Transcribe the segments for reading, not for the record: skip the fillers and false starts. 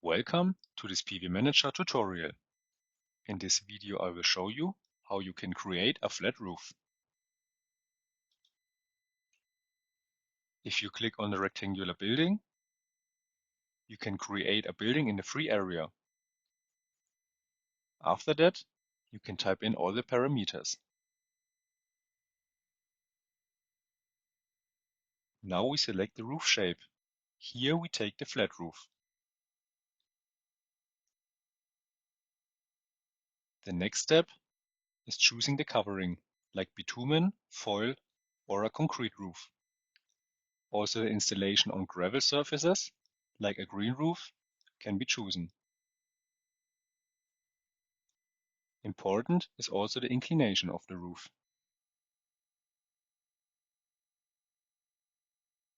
Welcome to this PV Manager tutorial. In this video I will show you how you can create a flat roof. If you click on the rectangular building, you can create a building in the free area. After that, you can type in all the parameters. Now we select the roof shape. Here we take the flat roof. The next step is choosing the covering, like bitumen, foil, or a concrete roof. Also the installation on gravel surfaces, like a green roof, can be chosen. Important is also the inclination of the roof.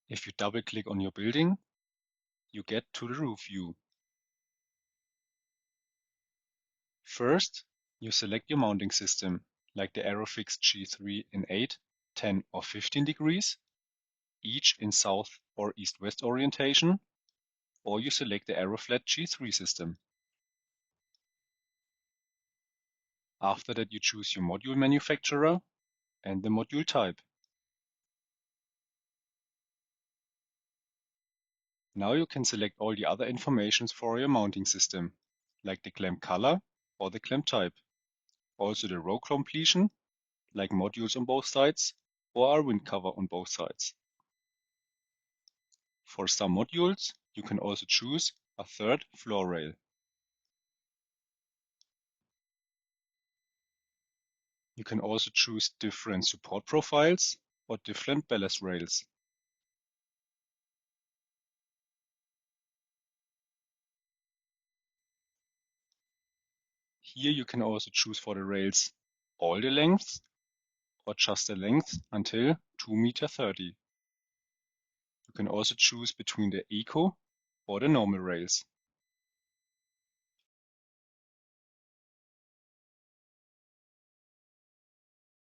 If you double-click on your building, you get to the roof view. First, you select your mounting system, like the Aerofix G3 in 8, 10 or 15 degrees, each in south or east-west orientation, or you select the Aeroflat G3 system. After that, you choose your module manufacturer and the module type. Now you can select all the other informations for your mounting system, like the clamp color or the clamp type. Also the row completion, like modules on both sides or a wind cover on both sides. For some modules, you can also choose a third floor rail. You can also choose different support profiles or different ballast rails. Here you can also choose for the rails all the lengths or just the length until 2.30 meters. You can also choose between the eco or the normal rails.